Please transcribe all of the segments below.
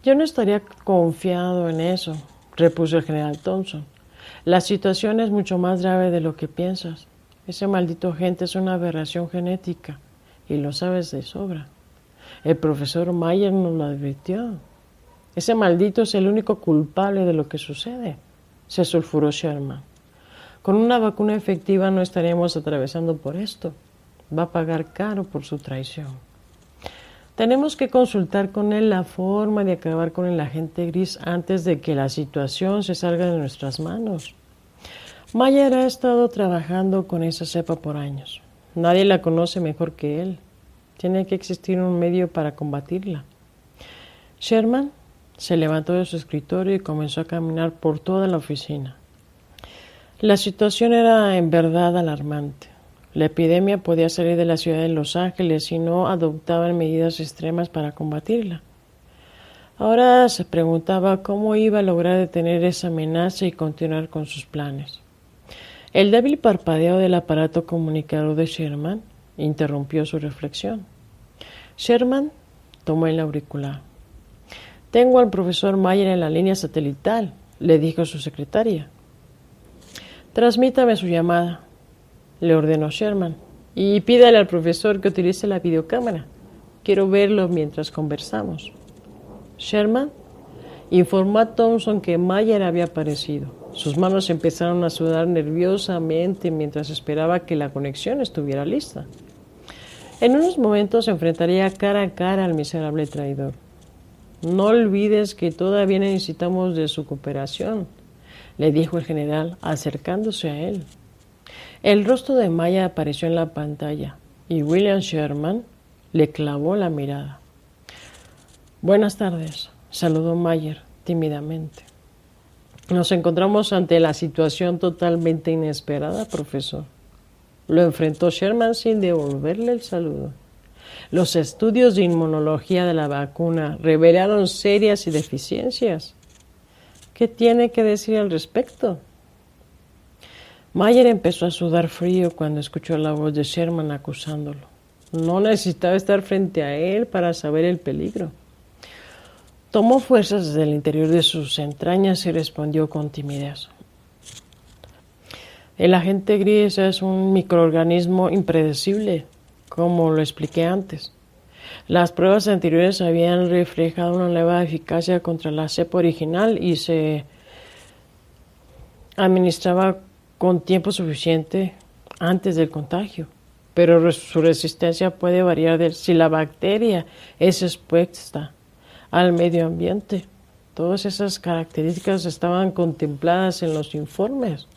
Yo no estaría confiado en eso, repuso el general Thompson. La situación es mucho más grave de lo que piensas. Ese maldito agente es una aberración genética, y lo sabes de sobra. El profesor Mayer nos lo advirtió. Ese maldito es el único culpable de lo que sucede, se sulfuró Sherman. Con una vacuna efectiva no estaríamos atravesando por esto. Va a pagar caro por su traición. Tenemos que consultar con él la forma de acabar con el agente gris antes de que la situación se salga de nuestras manos. Mayer ha estado trabajando con esa cepa por años. Nadie la conoce mejor que él. Tiene que existir un medio para combatirla. Sherman se levantó de su escritorio y comenzó a caminar por toda la oficina. La situación era en verdad alarmante. La epidemia podía salir de la ciudad de Los Ángeles si no adoptaban medidas extremas para combatirla. Ahora se preguntaba cómo iba a lograr detener esa amenaza y continuar con sus planes. El débil parpadeo del aparato comunicador de Sherman interrumpió su reflexión. Sherman tomó el auricular. «Tengo al profesor Mayer en la línea satelital», le dijo su secretaria. «Transmítame su llamada», le ordenó Sherman, «y pídale al profesor que utilice la videocámara. Quiero verlo mientras conversamos». Sherman informó a Thompson que Mayer había aparecido. Sus manos empezaron a sudar nerviosamente mientras esperaba que la conexión estuviera lista. En unos momentos se enfrentaría cara a cara al miserable traidor. «No olvides que todavía necesitamos de su cooperación», le dijo el general, acercándose a él. El rostro de Mayer apareció en la pantalla y William Sherman le clavó la mirada. «Buenas tardes», saludó Mayer tímidamente. «Nos encontramos ante la situación totalmente inesperada, profesor». Lo enfrentó Sherman sin devolverle el saludo. Los estudios de inmunología de la vacuna revelaron serias deficiencias. ¿Qué tiene que decir al respecto? Mayer empezó a sudar frío cuando escuchó la voz de Sherman acusándolo. No necesitaba estar frente a él para saber el peligro. Tomó fuerzas desde el interior de sus entrañas y respondió con timidez. El agente gris es un microorganismo impredecible, como lo expliqué antes. Las pruebas anteriores habían reflejado una nueva eficacia contra la cepa original y se administraba con tiempo suficiente antes del contagio. Pero su resistencia puede variar si la bacteria es expuesta al medio ambiente. Todas esas características estaban contempladas en los informes.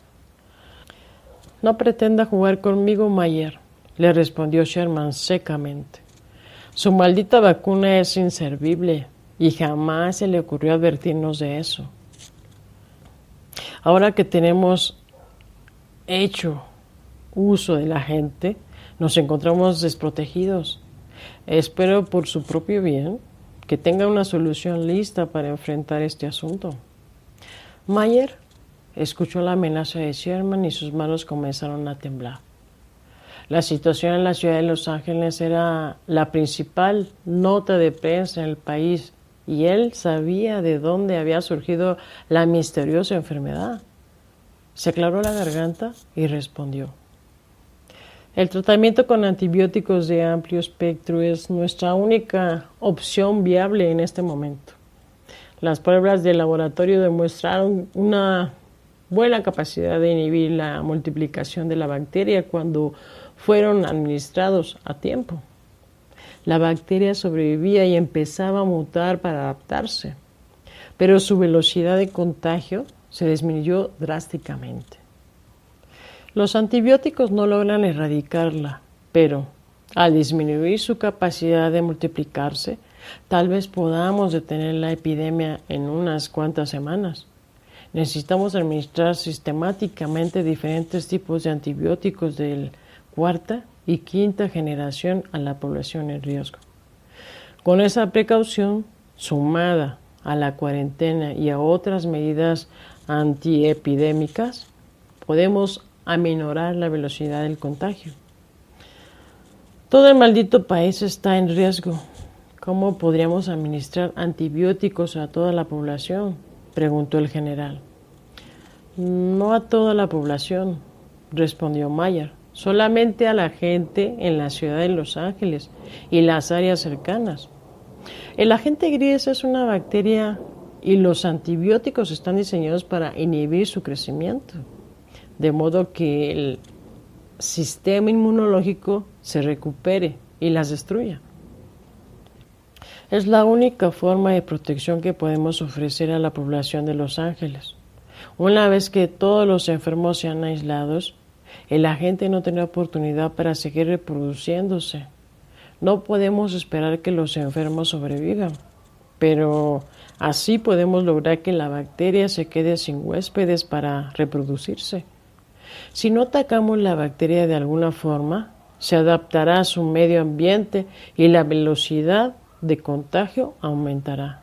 No pretenda jugar conmigo, Mayer, le respondió Sherman secamente. Su maldita vacuna es inservible y jamás se le ocurrió advertirnos de eso. Ahora que tenemos hecho uso de la gente, nos encontramos desprotegidos. Espero por su propio bien que tenga una solución lista para enfrentar este asunto. Mayer escuchó la amenaza de Sherman y sus manos comenzaron a temblar. La situación en la ciudad de Los Ángeles era la principal nota de prensa en el país y él sabía de dónde había surgido la misteriosa enfermedad. Se aclaró la garganta y respondió. El tratamiento con antibióticos de amplio espectro es nuestra única opción viable en este momento. Las pruebas de laboratorio demostraron una buena capacidad de inhibir la multiplicación de la bacteria cuando fueron administrados a tiempo. La bacteria sobrevivía y empezaba a mutar para adaptarse, pero su velocidad de contagio se disminuyó drásticamente. Los antibióticos no logran erradicarla, pero al disminuir su capacidad de multiplicarse, tal vez podamos detener la epidemia en unas cuantas semanas. Necesitamos administrar sistemáticamente diferentes tipos de antibióticos de cuarta y quinta generación a la población en riesgo. Con esa precaución, sumada a la cuarentena y a otras medidas antiepidémicas, podemos aminorar la velocidad del contagio. Todo el maldito país está en riesgo. ¿Cómo podríamos administrar antibióticos a toda la población?, preguntó el general. No a toda la población, respondió Mayer, solamente a la gente en la ciudad de Los Ángeles y las áreas cercanas. El agente gris es una bacteria y los antibióticos están diseñados para inhibir su crecimiento, de modo que el sistema inmunológico se recupere y las destruya. Es la única forma de protección que podemos ofrecer a la población de Los Ángeles. Una vez que todos los enfermos sean aislados, el agente no tendrá oportunidad para seguir reproduciéndose. No podemos esperar que los enfermos sobrevivan, pero así podemos lograr que la bacteria se quede sin huéspedes para reproducirse. Si no atacamos la bacteria de alguna forma, se adaptará a su medio ambiente y la velocidad de contagio aumentará.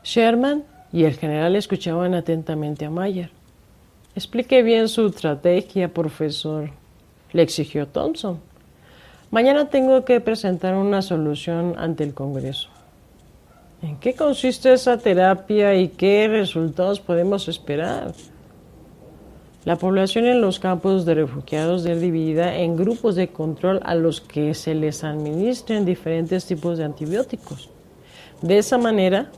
Sherman y el general escuchaban atentamente a Mayer. Explique bien su estrategia, profesor, le exigió Thompson. Mañana tengo que presentar una solución ante el Congreso. ¿En qué consiste esa terapia y qué resultados podemos esperar? La población en los campos de refugiados debe ser dividida en grupos de control a los que se les administren diferentes tipos de antibióticos. De esa manera,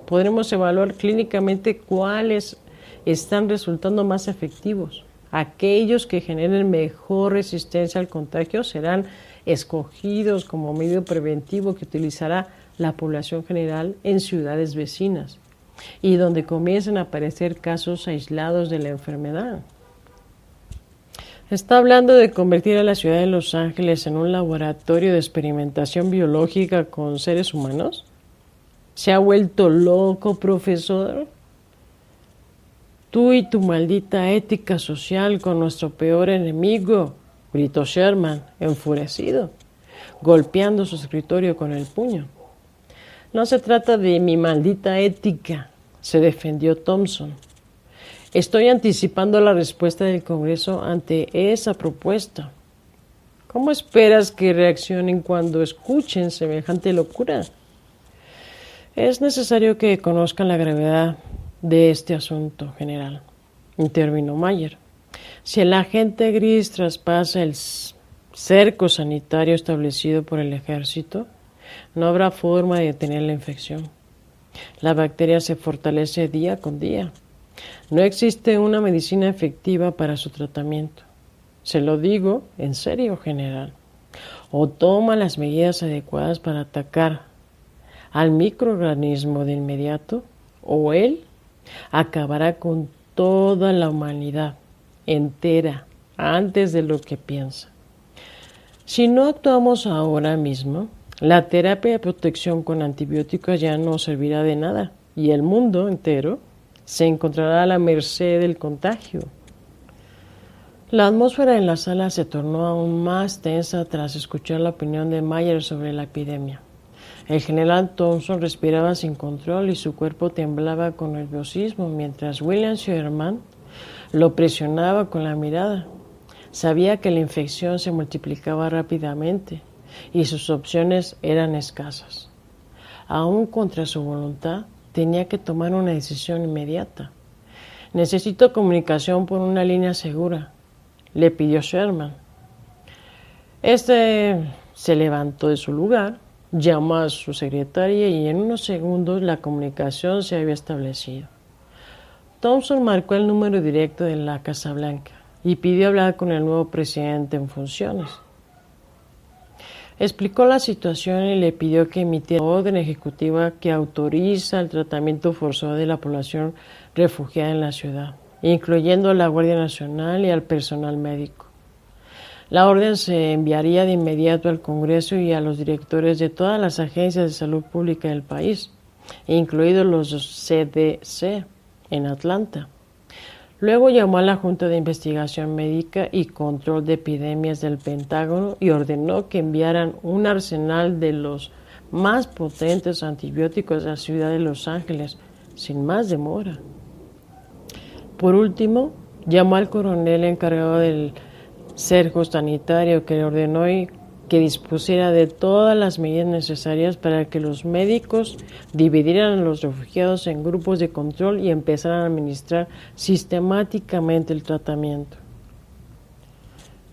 podremos evaluar clínicamente cuáles están resultando más efectivos. Aquellos que generen mejor resistencia al contagio serán escogidos como medio preventivo que utilizará la población general en ciudades vecinas y donde comiencen a aparecer casos aislados de la enfermedad. ¿Está hablando de convertir a la ciudad de Los Ángeles en un laboratorio de experimentación biológica con seres humanos? ¿Se ha vuelto loco, profesor? Tú y tu maldita ética social con nuestro peor enemigo, gritó Sherman, enfurecido, golpeando su escritorio con el puño. No se trata de mi maldita ética, se defendió Thompson. Estoy anticipando la respuesta del Congreso ante esa propuesta. ¿Cómo esperas que reaccionen cuando escuchen semejante locura? Es necesario que conozcan la gravedad de este asunto, general, intervino Mayer. Si el agente gris traspasa el cerco sanitario establecido por el ejército, no habrá forma de detener la infección. La bacteria se fortalece día con día. No existe una medicina efectiva para su tratamiento. Se lo digo en serio, general. O toma las medidas adecuadas para atacar al microorganismo de inmediato, o él acabará con toda la humanidad entera antes de lo que piensa. Si no actuamos ahora mismo, la terapia de protección con antibióticos ya no servirá de nada y el mundo entero se encontrará a la merced del contagio. La atmósfera en la sala se tornó aún más tensa tras escuchar la opinión de Mayer sobre la epidemia. El general Thompson respiraba sin control y su cuerpo temblaba con nerviosismo mientras William Sherman lo presionaba con la mirada. Sabía que la infección se multiplicaba rápidamente y sus opciones eran escasas. Aún contra su voluntad, tenía que tomar una decisión inmediata. Necesito comunicación por una línea segura, le pidió Sherman. Se levantó de su lugar, llamó a su secretaria y en unos segundos la comunicación se había establecido. Thompson marcó el número directo de la Casa Blanca y pidió hablar con el nuevo presidente en funciones. Explicó la situación y le pidió que emitiera una orden ejecutiva que autoriza el tratamiento forzado de la población refugiada en la ciudad, incluyendo a la Guardia Nacional y al personal médico. La orden se enviaría de inmediato al Congreso y a los directores de todas las agencias de salud pública del país, incluidos los CDC en Atlanta. Luego llamó a la Junta de Investigación Médica y Control de Epidemias del Pentágono y ordenó que enviaran un arsenal de los más potentes antibióticos a la ciudad de Los Ángeles, sin más demora. Por último, llamó al coronel encargado del cerco sanitario que le ordenó que dispusiera de todas las medidas necesarias para que los médicos dividieran a los refugiados en grupos de control y empezaran a administrar sistemáticamente el tratamiento.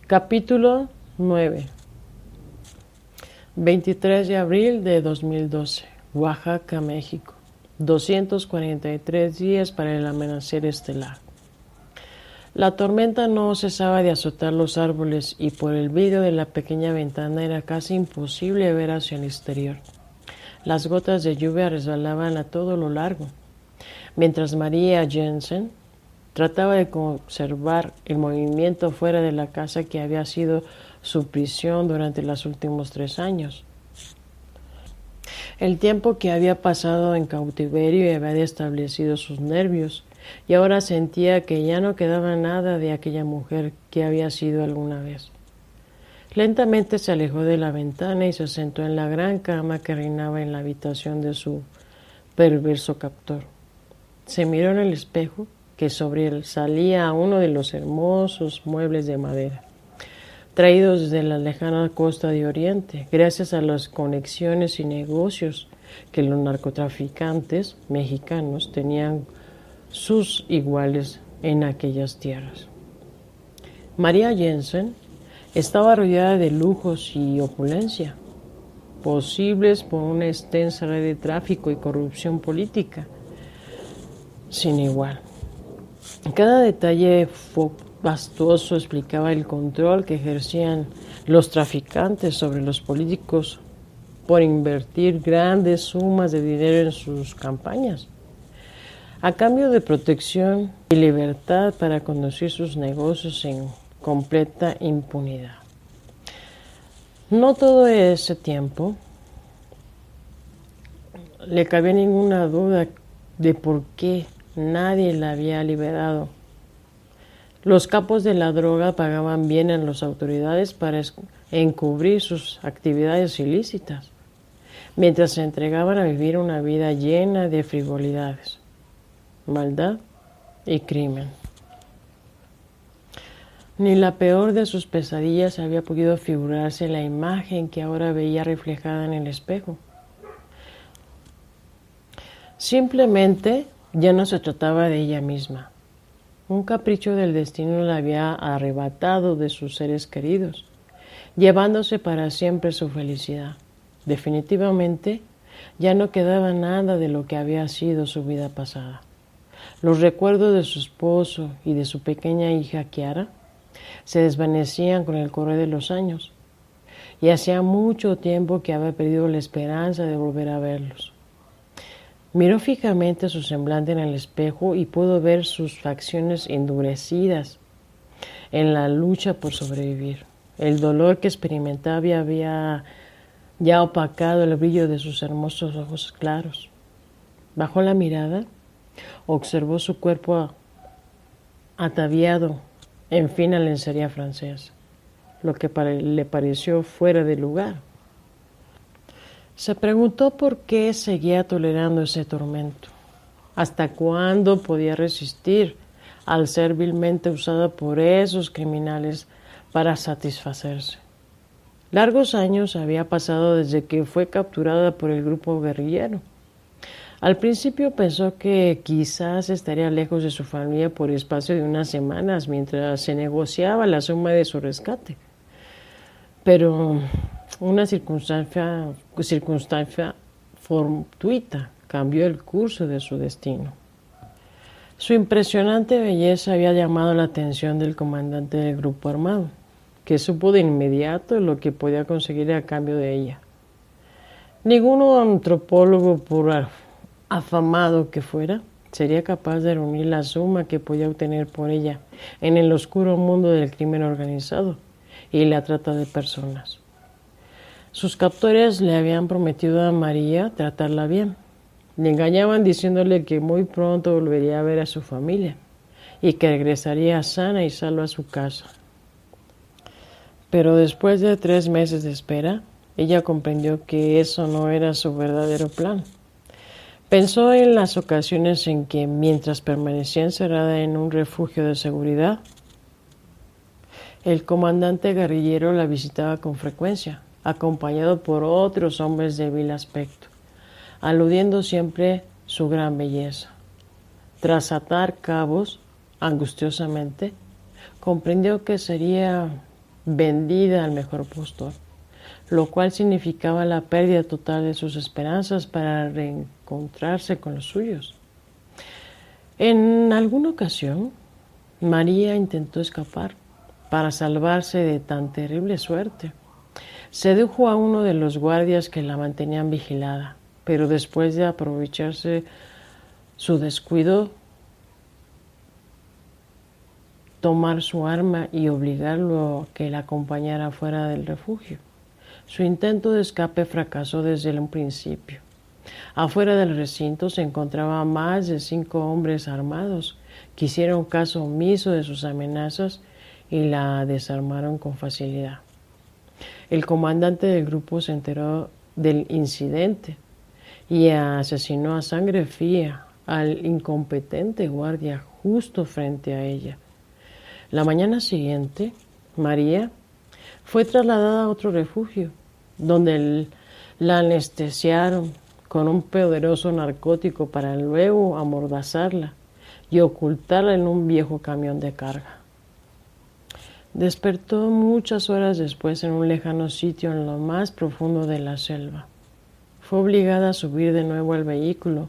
Capítulo 9. 23 de abril de 2012, Oaxaca, México. 243 días para el amanecer estelar. La tormenta no cesaba de azotar los árboles y por el vidrio de la pequeña ventana era casi imposible ver hacia el exterior. Las gotas de lluvia resbalaban a todo lo largo, mientras María Jensen trataba de conservar el movimiento fuera de la casa que había sido su prisión durante los últimos 3 años. El tiempo que había pasado en cautiverio había establecido sus nervios, y ahora sentía que ya no quedaba nada de aquella mujer que había sido alguna vez. Lentamente se alejó de la ventana y se sentó en la gran cama que reinaba en la habitación de su perverso captor. Se miró en el espejo que sobresalía a uno de los hermosos muebles de madera, traídos desde la lejana costa de Oriente, gracias a las conexiones y negocios que los narcotraficantes mexicanos tenían sus iguales en aquellas tierras. María Jensen estaba rodeada de lujos y opulencia, posibles por una extensa red de tráfico y corrupción política sin igual. Cada detalle fastuoso explicaba el control que ejercían los traficantes sobre los políticos por invertir grandes sumas de dinero en sus campañas, a cambio de protección y libertad para conducir sus negocios en completa impunidad. No todo ese tiempo le cabía ninguna duda de por qué nadie la había liberado. Los capos de la droga pagaban bien a las autoridades para encubrir sus actividades ilícitas, mientras se entregaban a vivir una vida llena de frivolidades, maldad y crimen. Ni la peor de sus pesadillas había podido figurarse la imagen que ahora veía reflejada en el espejo. Simplemente ya no se trataba de ella misma. Un capricho del destino la había arrebatado de sus seres queridos, llevándose para siempre su felicidad. Definitivamente ya no quedaba nada de lo que había sido su vida pasada. Los recuerdos de su esposo y de su pequeña hija Kiara se desvanecían con el correr de los años, y hacía mucho tiempo que había perdido la esperanza de volver a verlos. Miró fijamente su semblante en el espejo y pudo ver sus facciones endurecidas en la lucha por sobrevivir. El dolor que experimentaba había ya opacado el brillo de sus hermosos ojos claros. Bajó la mirada, observó su cuerpo ataviado en fina lencería francesa, lo que le pareció fuera de lugar. Se preguntó por qué seguía tolerando ese tormento. ¿Hasta cuándo podía resistir al ser vilmente usada por esos criminales para satisfacerse? Largos años había pasado desde que fue capturada por el grupo guerrillero. Al principio pensó que quizás estaría lejos de su familia por espacio de unas semanas mientras se negociaba la suma de su rescate. Pero una circunstancia fortuita cambió el curso de su destino. Su impresionante belleza había llamado la atención del comandante del grupo armado, que supo de inmediato lo que podía conseguir a cambio de ella. Ningún antropólogo, por afamado que fuera, sería capaz de reunir la suma que podía obtener por ella en el oscuro mundo del crimen organizado y la trata de personas. Sus captores le habían prometido a María tratarla bien. Le engañaban diciéndole que muy pronto volvería a ver a su familia y que regresaría sana y salva a su casa. Pero después de 3 meses de espera, ella comprendió que eso no era su verdadero plan. Pensó en las ocasiones en que, mientras permanecía encerrada en un refugio de seguridad, el comandante guerrillero la visitaba con frecuencia, acompañado por otros hombres de vil aspecto, aludiendo siempre su gran belleza. Tras atar cabos angustiosamente, comprendió que sería vendida al mejor postor, lo cual significaba la pérdida total de sus esperanzas para reencontrarse con los suyos. En alguna ocasión, María intentó escapar para salvarse de tan terrible suerte. Sedujo a uno de los guardias que la mantenían vigilada, pero después de aprovecharse su descuido, tomar su arma y obligarlo a que la acompañara fuera del refugio. Su intento de escape fracasó desde un principio. Afuera del recinto se encontraban más de 5 hombres armados que hicieron caso omiso de sus amenazas y la desarmaron con facilidad. El comandante del grupo se enteró del incidente y asesinó a sangre fría al incompetente guardia justo frente a ella. La mañana siguiente, María fue trasladada a otro refugio, donde la anestesiaron con un poderoso narcótico para luego amordazarla y ocultarla en un viejo camión de carga. Despertó muchas horas después en un lejano sitio en lo más profundo de la selva. Fue obligada a subir de nuevo al vehículo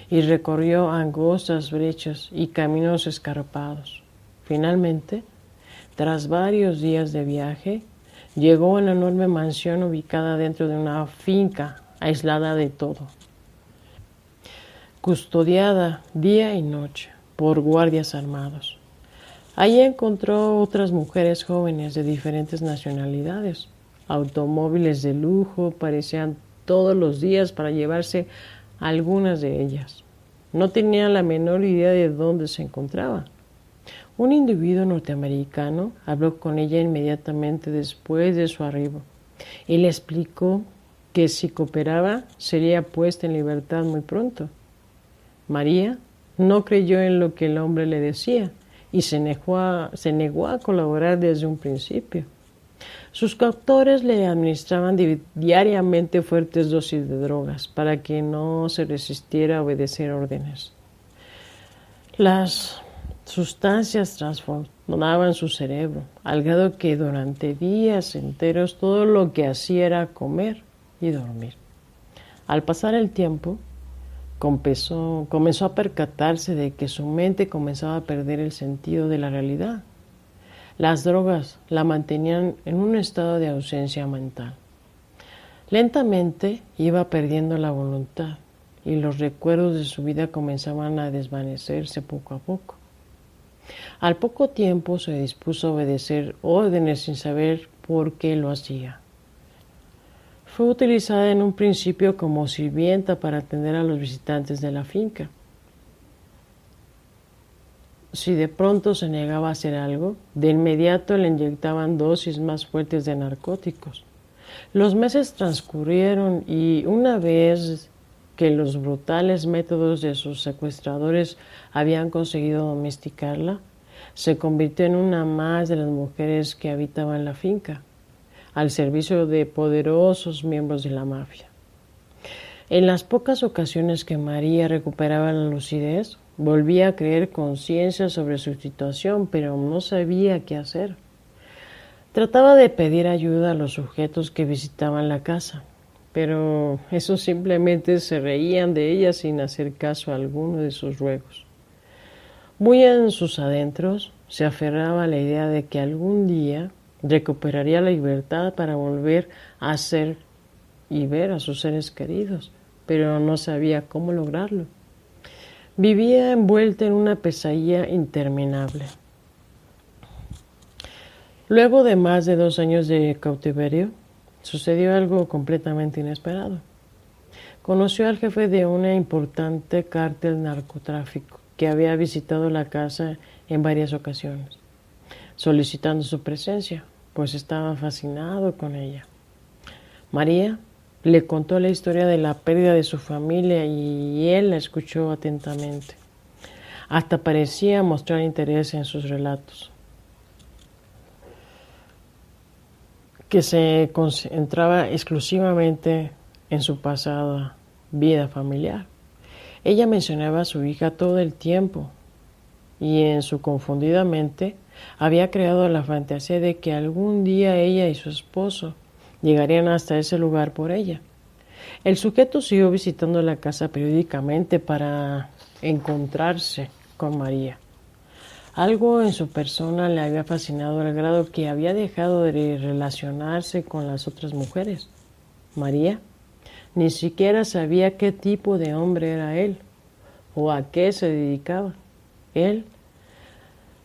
y recorrió angostas brechas y caminos escarpados. Finalmente, tras varios días de viaje, llegó a una enorme mansión ubicada dentro de una finca aislada de todo, custodiada día y noche por guardias armados. Allí encontró otras mujeres jóvenes de diferentes nacionalidades. Automóviles de lujo parecían todos los días para llevarse algunas de ellas. No tenía la menor idea de dónde se encontraba. Un individuo norteamericano habló con ella inmediatamente después de su arribo y le explicó que si cooperaba sería puesta en libertad muy pronto. María no creyó en lo que el hombre le decía y se negó a colaborar desde un principio. Sus captores le administraban diariamente fuertes dosis de drogas para que no se resistiera a obedecer órdenes. Las sustancias transformaban su cerebro, al grado que durante días enteros todo lo que hacía era comer y dormir. Al pasar el tiempo, comenzó a percatarse de que su mente comenzaba a perder el sentido de la realidad. Las drogas la mantenían en un estado de ausencia mental. Lentamente iba perdiendo la voluntad y los recuerdos de su vida comenzaban a desvanecerse poco a poco. Al poco tiempo se dispuso a obedecer órdenes sin saber por qué lo hacía. Fue utilizada en un principio como sirvienta para atender a los visitantes de la finca. Si de pronto se negaba a hacer algo, de inmediato le inyectaban dosis más fuertes de narcóticos. Los meses transcurrieron y una vez que los brutales métodos de sus secuestradores habían conseguido domesticarla, se convirtió en una más de las mujeres que habitaban la finca, al servicio de poderosos miembros de la mafia. En las pocas ocasiones que María recuperaba la lucidez, volvía a creer conciencia sobre su situación, pero no sabía qué hacer. Trataba de pedir ayuda a los sujetos que visitaban la casa, pero esos simplemente se reían de ella sin hacer caso a alguno de sus ruegos. Muy en sus adentros se aferraba a la idea de que algún día recuperaría la libertad para volver a ser y ver a sus seres queridos, pero no sabía cómo lograrlo. Vivía envuelta en una pesadilla interminable. Luego de más de 2 años de cautiverio, sucedió algo completamente inesperado. Conoció al jefe de un importante cártel narcotráfico que había visitado la casa en varias ocasiones, solicitando su presencia, pues estaba fascinado con ella. María le contó la historia de la pérdida de su familia y él la escuchó atentamente. Hasta parecía mostrar interés en sus relatos. que se concentraba exclusivamente en su pasada vida familiar. Ella mencionaba a su hija todo el tiempo y en su confundida mente había creado la fantasía de que algún día ella y su esposo llegarían hasta ese lugar por ella. El sujeto siguió visitando la casa periódicamente para encontrarse con María. Algo en su persona le había fascinado al grado que había dejado de relacionarse con las otras mujeres. María ni siquiera sabía qué tipo de hombre era él o a qué se dedicaba. Él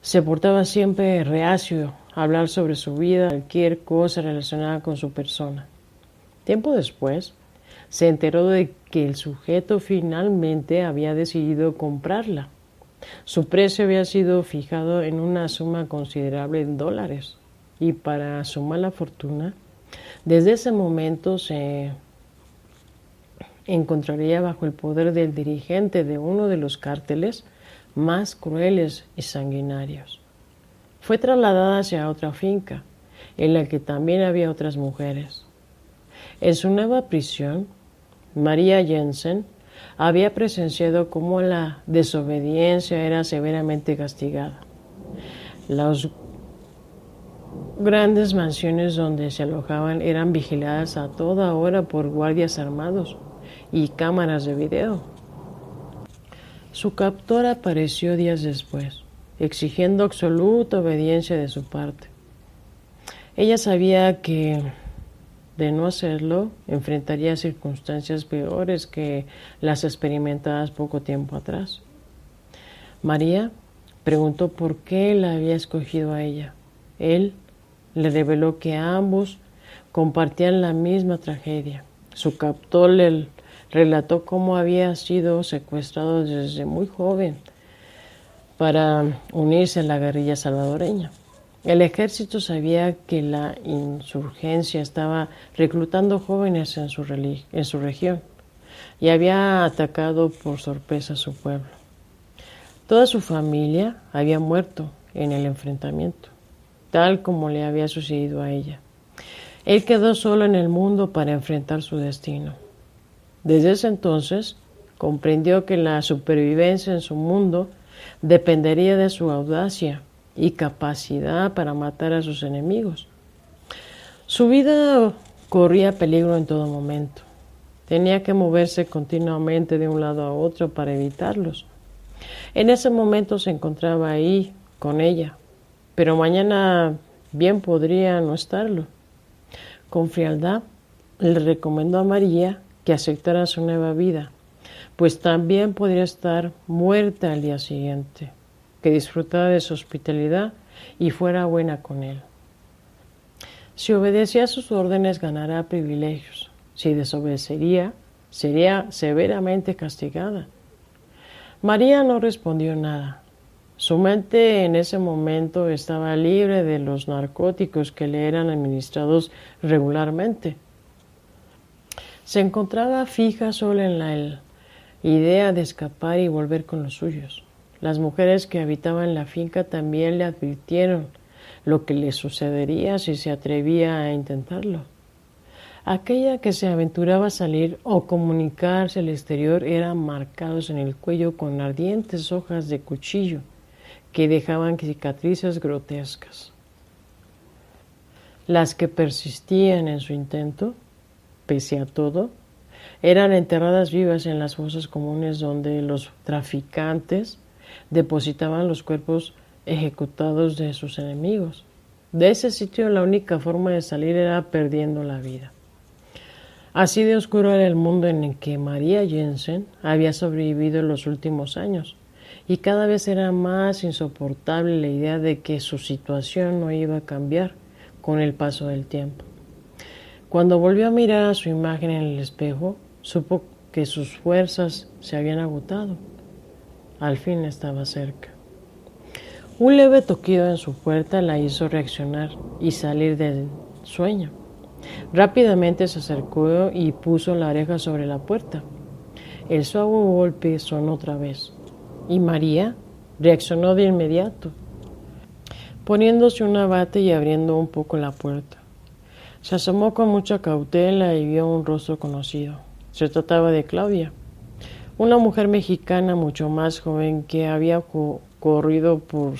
se portaba siempre reacio a hablar sobre su vida, cualquier cosa relacionada con su persona. Tiempo después, se enteró de que el sujeto finalmente había decidido comprarla. Su precio había sido fijado en una suma considerable en dólares y para su mala fortuna, desde ese momento se encontraría bajo el poder del dirigente de uno de los cárteles más crueles y sanguinarios. Fue trasladada hacia otra finca, en la que también había otras mujeres. En su nueva prisión, María Jensen había presenciado cómo la desobediencia era severamente castigada. Las grandes mansiones donde se alojaban eran vigiladas a toda hora por guardias armados y cámaras de video. Su captor apareció días después, exigiendo absoluta obediencia de su parte. Ella sabía que, de no hacerlo, enfrentaría circunstancias peores que las experimentadas poco tiempo atrás. María preguntó por qué la había escogido a ella. Él le reveló que ambos compartían la misma tragedia. Su captor le relató cómo había sido secuestrado desde muy joven para unirse a la guerrilla salvadoreña. El ejército sabía que la insurgencia estaba reclutando jóvenes en su región y había atacado por sorpresa a su pueblo. Toda su familia había muerto en el enfrentamiento, tal como le había sucedido a ella. Él quedó solo en el mundo para enfrentar su destino. Desde ese entonces comprendió que la supervivencia en su mundo dependería de su audacia y capacidad para matar a sus enemigos. Su vida corría peligro en todo momento. Tenía que moverse continuamente de un lado a otro para evitarlos. En ese momento se encontraba ahí con ella, pero mañana bien podría no estarlo. Con frialdad le recomendó a María que aceptara su nueva vida, pues también podría estar muerta al día siguiente, que disfrutara de su hospitalidad y fuera buena con él. Si obedecía sus órdenes ganará privilegios, si desobedecería sería severamente castigada. María no respondió nada. Su mente en ese momento estaba libre de los narcóticos que le eran administrados regularmente. Se encontraba fija solo en la idea de escapar y volver con los suyos. Las mujeres que habitaban la finca también le advirtieron lo que le sucedería si se atrevía a intentarlo. Aquella que se aventuraba a salir o comunicarse al exterior eran marcados en el cuello con ardientes hojas de cuchillo que dejaban cicatrices grotescas. Las que persistían en su intento, pese a todo, eran enterradas vivas en las fosas comunes donde los traficantes depositaban los cuerpos ejecutados de sus enemigos. De ese sitio la única forma de salir era perdiendo la vida. Así de oscuro era el mundo en el que María Jensen había sobrevivido en los últimos años, y cada vez era más insoportable la idea de que su situación no iba a cambiar con el paso del tiempo. Cuando volvió a mirar a su imagen en el espejo, supo que sus fuerzas se habían agotado. Al fin estaba cerca. Un leve toquido en su puerta la hizo reaccionar y salir del sueño. Rápidamente se acercó y puso la oreja sobre la puerta. El suave golpe sonó otra vez y María reaccionó de inmediato, poniéndose una bata y abriendo un poco la puerta. Se asomó con mucha cautela y vio un rostro conocido. Se trataba de Claudia, una mujer mexicana mucho más joven que había corrido por,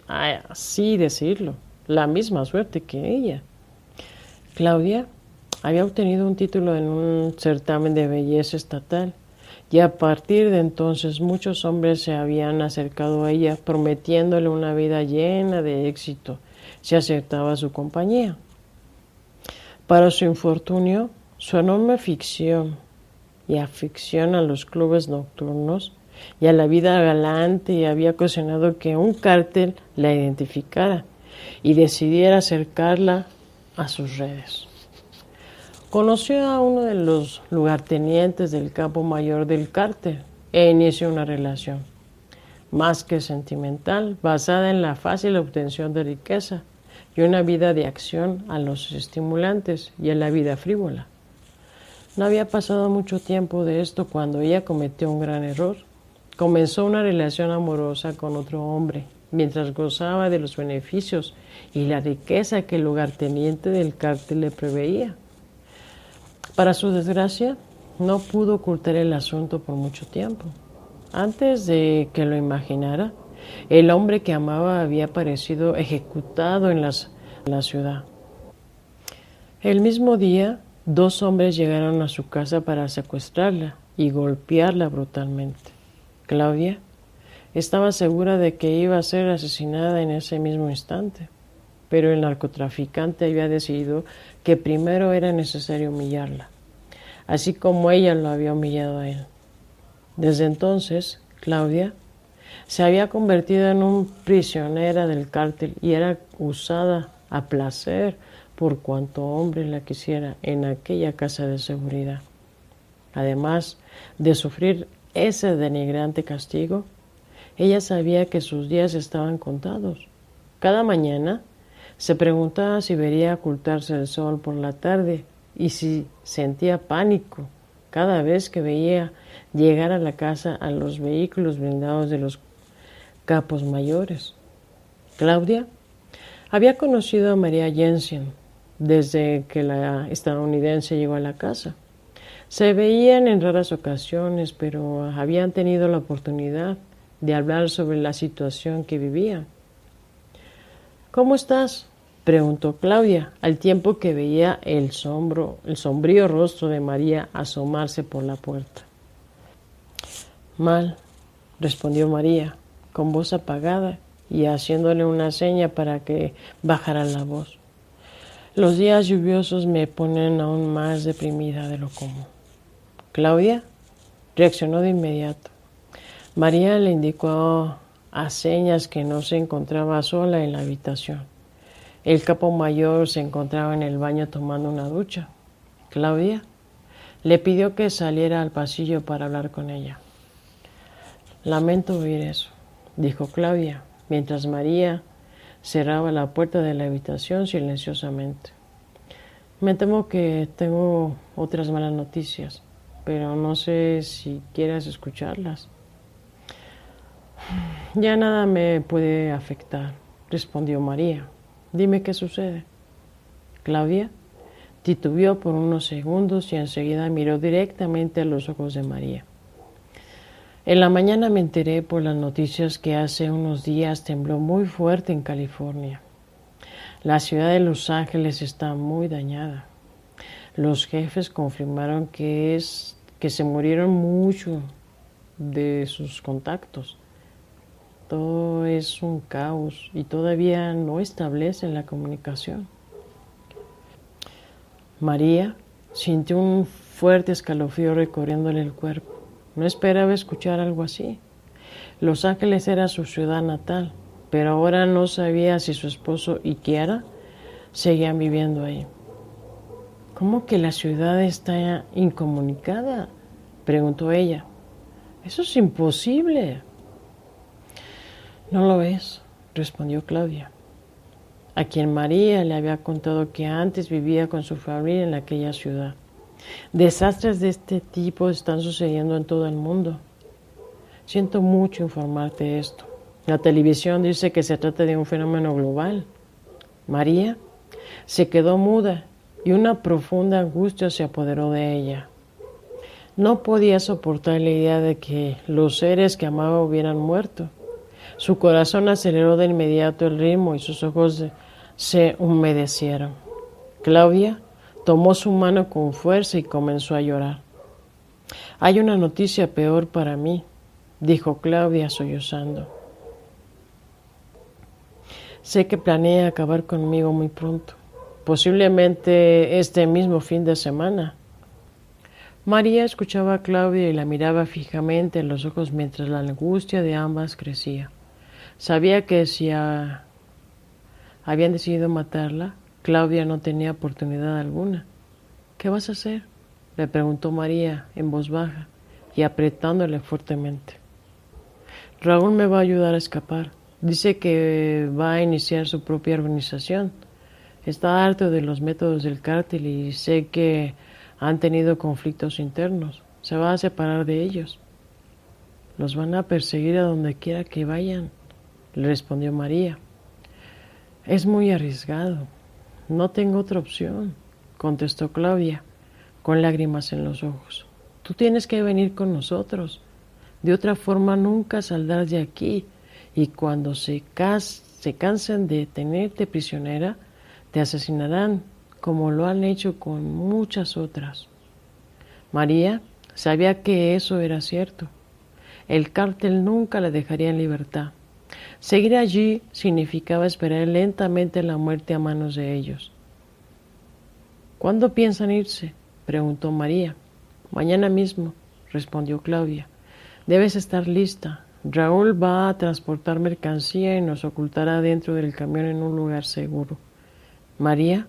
así decirlo, la misma suerte que ella. Claudia había obtenido un título en un certamen de belleza estatal y a partir de entonces muchos hombres se habían acercado a ella prometiéndole una vida llena de éxito si aceptaba su compañía. Para su infortunio, su enorme ficción y afición a los clubes nocturnos y a la vida galante había ocasionado que un cártel la identificara y decidiera acercarla a sus redes. Conoció a uno de los lugartenientes del capo mayor del cártel e inició una relación, más que sentimental, basada en la fácil obtención de riqueza y una vida de acción a los estimulantes y a la vida frívola. No había pasado mucho tiempo de esto cuando ella cometió un gran error. Comenzó una relación amorosa con otro hombre, mientras gozaba de los beneficios y la riqueza que el lugarteniente del cártel le proveía. Para su desgracia, no pudo ocultar el asunto por mucho tiempo. Antes de que lo imaginara, el hombre que amaba había aparecido ejecutado en la ciudad. El mismo día, 2 hombres llegaron a su casa para secuestrarla y golpearla brutalmente. Claudia estaba segura de que iba a ser asesinada en ese mismo instante, pero el narcotraficante había decidido que primero era necesario humillarla, así como ella lo había humillado a él. Desde entonces, Claudia se había convertido en una prisionera del cártel y era usada a placer por cuanto hombre la quisiera en aquella casa de seguridad. Además de sufrir ese denigrante castigo, ella sabía que sus días estaban contados. Cada mañana se preguntaba si vería ocultarse el sol por la tarde y si sentía pánico cada vez que veía llegar a la casa a los vehículos blindados de los capos mayores. Claudia había conocido a María Jensen desde que la estadounidense llegó a la casa. Se veían en raras ocasiones, pero habían tenido la oportunidad de hablar sobre la situación que vivían. ¿Cómo estás?, preguntó Claudia, al tiempo que veía el sombrío rostro de María asomarse por la puerta. Mal, respondió María, con voz apagada y haciéndole una seña para que bajara la voz. Los días lluviosos me ponen aún más deprimida de lo común. Claudia reaccionó de inmediato. María le indicó a señas que no se encontraba sola en la habitación. El capo mayor se encontraba en el baño tomando una ducha. Claudia le pidió que saliera al pasillo para hablar con ella. Lamento oír eso, dijo Claudia, mientras María cerraba la puerta de la habitación silenciosamente. Me temo que tengo otras malas noticias, pero no sé si quieras escucharlas. Ya nada me puede afectar, respondió María. Dime qué sucede. Claudia titubeó por unos segundos y enseguida miró directamente a los ojos de María. En la mañana me enteré por las noticias que hace unos días tembló muy fuerte en California. La ciudad de Los Ángeles está muy dañada. Los jefes confirmaron que se murieron mucho de sus contactos. Todo es un caos y todavía no establecen la comunicación. María sintió un fuerte escalofrío recorriéndole el cuerpo. No esperaba escuchar algo así. Los Ángeles era su ciudad natal, pero ahora no sabía si su esposo y Kiara seguían viviendo ahí. ¿Cómo que la ciudad está incomunicada?, preguntó ella. Eso es imposible. No lo es, respondió Claudia, a quien María le había contado que antes vivía con su familia en aquella ciudad. Desastres de este tipo están sucediendo en todo el mundo. Siento mucho informarte esto. La televisión dice que se trata de un fenómeno global. María se quedó muda y una profunda angustia se apoderó de ella. No podía soportar la idea de que los seres que amaba hubieran muerto. Su corazón aceleró de inmediato el ritmo y sus ojos se humedecieron. Claudia tomó su mano con fuerza y comenzó a llorar. Hay una noticia peor para mí, dijo Claudia sollozando. Sé que planea acabar conmigo muy pronto, posiblemente este mismo fin de semana. María escuchaba a Claudia y la miraba fijamente en los ojos mientras la angustia de ambas crecía. Sabía que si habían decidido matarla, Claudia no tenía oportunidad alguna. ¿Qué vas a hacer?, le preguntó María en voz baja y apretándole fuertemente. Raúl me va a ayudar a escapar. Dice que va a iniciar su propia organización. Está harto de los métodos del cártel y sé que han tenido conflictos internos. Se va a separar de ellos. Los van a perseguir a donde quiera que vayan, le respondió María. Es muy arriesgado. No tengo otra opción, contestó Claudia, con lágrimas en los ojos. Tú tienes que venir con nosotros. De otra forma nunca saldrás de aquí, y cuando se cansen de tenerte prisionera, te asesinarán, como lo han hecho con muchas otras. María sabía que eso era cierto. El cártel nunca la dejaría en libertad. Seguir allí significaba esperar lentamente la muerte a manos de ellos. ¿Cuándo piensan irse?, preguntó María. Mañana mismo, respondió Claudia. Debes estar lista. Raúl va a transportar mercancía y nos ocultará dentro del camión en un lugar seguro. María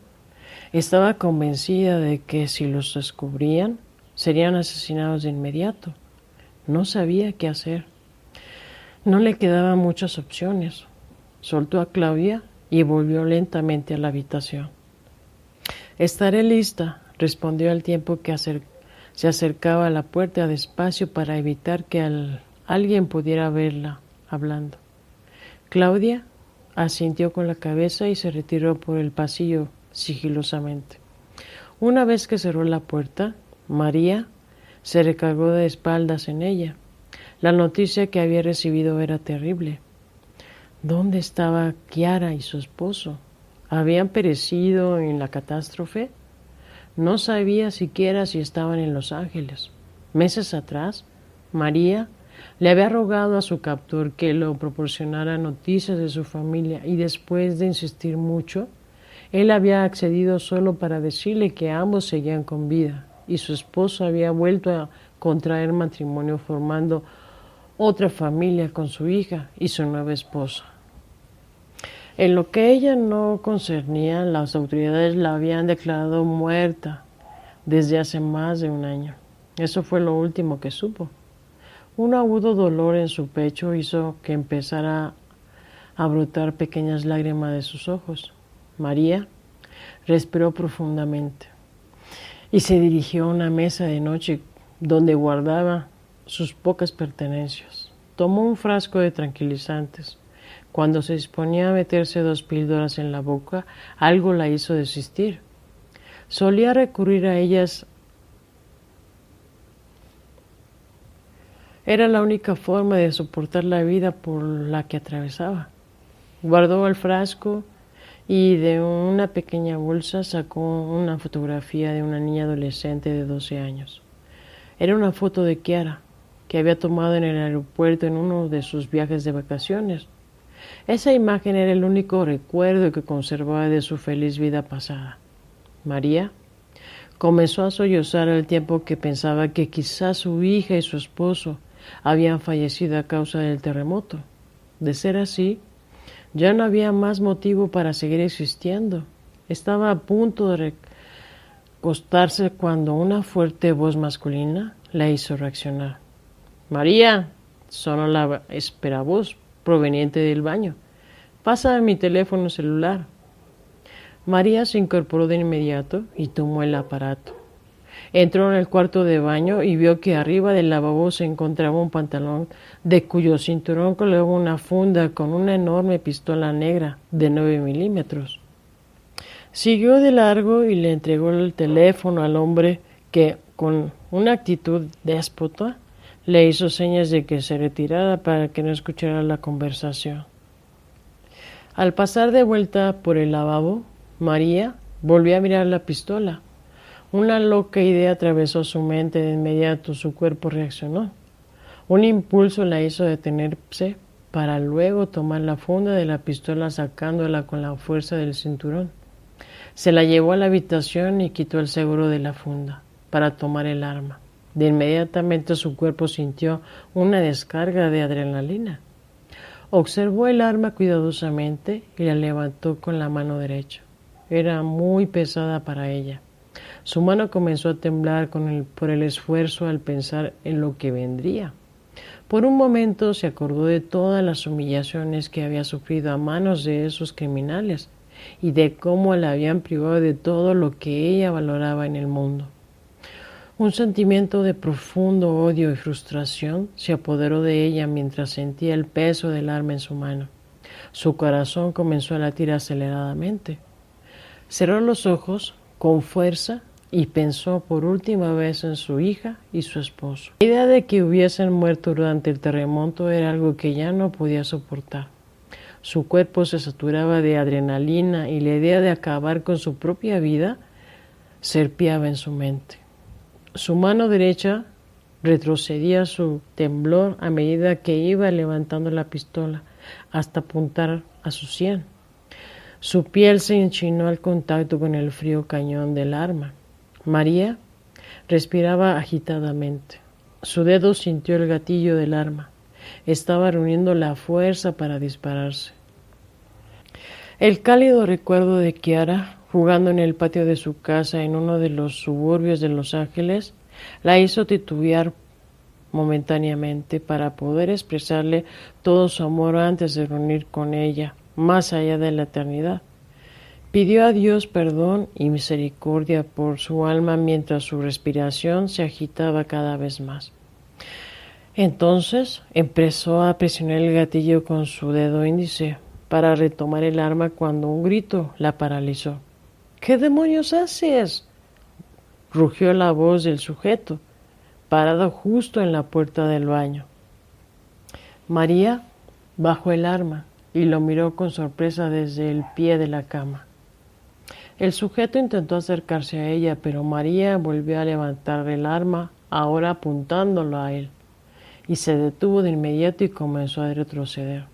estaba convencida de que si los descubrían, serían asesinados de inmediato. No sabía qué hacer. No le quedaban muchas opciones. Soltó a Claudia y volvió lentamente a la habitación. Estaré lista, respondió al tiempo que se acercaba a la puerta despacio para evitar que alguien pudiera verla hablando. Claudia asintió con la cabeza y se retiró por el pasillo sigilosamente. Una vez que cerró la puerta, María se recargó de espaldas en ella. La noticia que había recibido era terrible. ¿Dónde estaba Chiara y su esposo? ¿Habían perecido en la catástrofe? No sabía siquiera si estaban en Los Ángeles. Meses atrás, María le había rogado a su captor que le proporcionara noticias de su familia y después de insistir mucho, él había accedido solo para decirle que ambos seguían con vida y su esposo había vuelto a contraer matrimonio formando otra familia con su hija y su nueva esposa. En lo que ella no concernía, las autoridades la habían declarado muerta desde hace más de un año. Eso fue lo último que supo. Un agudo dolor en su pecho hizo que empezara a brotar pequeñas lágrimas de sus ojos. María respiró profundamente y se dirigió a una mesa de noche donde guardaba sus pocas pertenencias. Tomó un frasco de tranquilizantes. Cuando se disponía a meterse 2 píldoras en la boca, algo la hizo desistir. Solía recurrir a ellas. Era la única forma de soportar la vida por la que atravesaba. Guardó el frasco y de una pequeña bolsa sacó una fotografía de una niña adolescente de 12 años. Era una foto de Chiara, que había tomado en el aeropuerto en uno de sus viajes de vacaciones. Esa imagen era el único recuerdo que conservaba de su feliz vida pasada. María comenzó a sollozar al tiempo que pensaba que quizás su hija y su esposo habían fallecido a causa del terremoto. De ser así, ya no había más motivo para seguir existiendo. Estaba a punto de recostarse cuando una fuerte voz masculina la hizo reaccionar. «María», sonó la esperavoz proveniente del baño. «Pásame mi teléfono celular». María se incorporó de inmediato y tomó el aparato. Entró en el cuarto de baño y vio que arriba del lavabo se encontraba un pantalón de cuyo cinturón colgaba una funda con una enorme pistola negra de 9 milímetros. Siguió de largo y le entregó el teléfono al hombre que, con una actitud déspota, le hizo señas de que se retirara para que no escuchara la conversación. Al pasar de vuelta por el lavabo, María volvió a mirar la pistola. Una loca idea atravesó su mente. De inmediato su cuerpo reaccionó. Un impulso la hizo detenerse para luego tomar la funda de la pistola sacándola con la fuerza del cinturón. Se la llevó a la habitación y quitó el seguro de la funda para tomar el arma. De inmediatamente su cuerpo sintió una descarga de adrenalina. Observó el arma cuidadosamente y la levantó con la mano derecha. Era muy pesada para ella. Su mano comenzó a temblar por el esfuerzo al pensar en lo que vendría. Por un momento se acordó de todas las humillaciones que había sufrido a manos de esos criminales y de cómo la habían privado de todo lo que ella valoraba en el mundo. Un sentimiento de profundo odio y frustración se apoderó de ella mientras sentía el peso del arma en su mano. Su corazón comenzó a latir aceleradamente. Cerró los ojos con fuerza y pensó por última vez en su hija y su esposo. La idea de que hubiesen muerto durante el terremoto era algo que ya no podía soportar. Su cuerpo se saturaba de adrenalina y la idea de acabar con su propia vida serpeaba en su mente. Su mano derecha retrocedía su temblor a medida que iba levantando la pistola hasta apuntar a su sien. Su piel se enchinó al contacto con el frío cañón del arma. María respiraba agitadamente. Su dedo sintió el gatillo del arma. Estaba reuniendo la fuerza para dispararse. El cálido recuerdo de Kiara jugando en el patio de su casa en uno de los suburbios de Los Ángeles la hizo titubear momentáneamente para poder expresarle todo su amor antes de reunir con ella, más allá de la eternidad. Pidió a Dios perdón y misericordia por su alma mientras su respiración se agitaba cada vez más. Entonces empezó a presionar el gatillo con su dedo índice para retomar el arma cuando un grito la paralizó. ¿Qué demonios haces?, rugió la voz del sujeto, parado justo en la puerta del baño. María bajó el arma y lo miró con sorpresa desde el pie de la cama. El sujeto intentó acercarse a ella, pero María volvió a levantar el arma, ahora apuntándolo a él, y se detuvo de inmediato y comenzó a retroceder.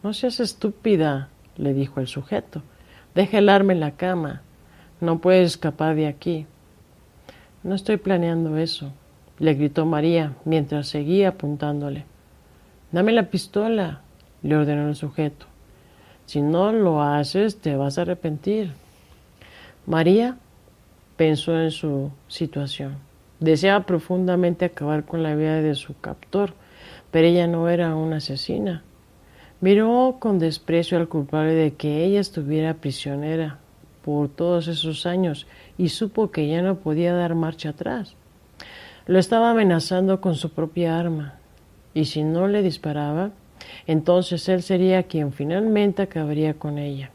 «No seas estúpida», le dijo el sujeto. «Deja el arma en la cama. No puedes escapar de aquí». «No estoy planeando eso», le gritó María mientras seguía apuntándole. «Dame la pistola», le ordenó el sujeto. «Si no lo haces, te vas a arrepentir». María pensó en su situación. Deseaba profundamente acabar con la vida de su captor, pero ella no era una asesina. Miró con desprecio al culpable de que ella estuviera prisionera por todos esos años y supo que ya no podía dar marcha atrás. Lo estaba amenazando con su propia arma, y si no le disparaba, entonces él sería quien finalmente acabaría con ella.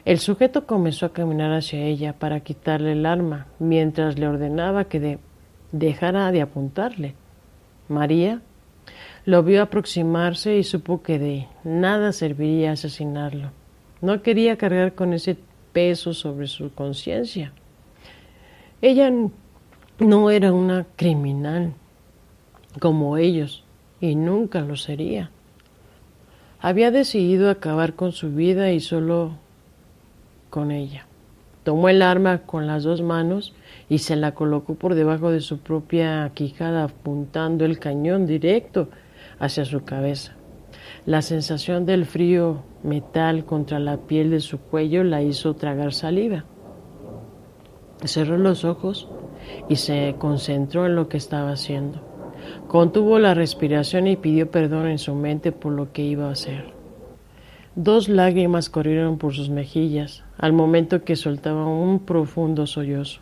El sujeto comenzó a caminar hacia ella para quitarle el arma, mientras le ordenaba que dejara de apuntarle. María lo vio aproximarse y supo que de nada serviría asesinarlo. No quería cargar con ese peso sobre su conciencia. Ella no era una criminal como ellos y nunca lo sería. Había decidido acabar con su vida y solo con ella. Tomó el arma con las dos manos y se la colocó por debajo de su propia quijada, apuntando el cañón directo hacia su cabeza. La sensación del frío metal contra la piel de su cuello la hizo tragar saliva. Cerró los ojos y se concentró en lo que estaba haciendo. Contuvo la respiración y pidió perdón en su mente por lo que iba a hacer. 2 lágrimas corrieron por sus mejillas al momento que soltaba un profundo sollozo.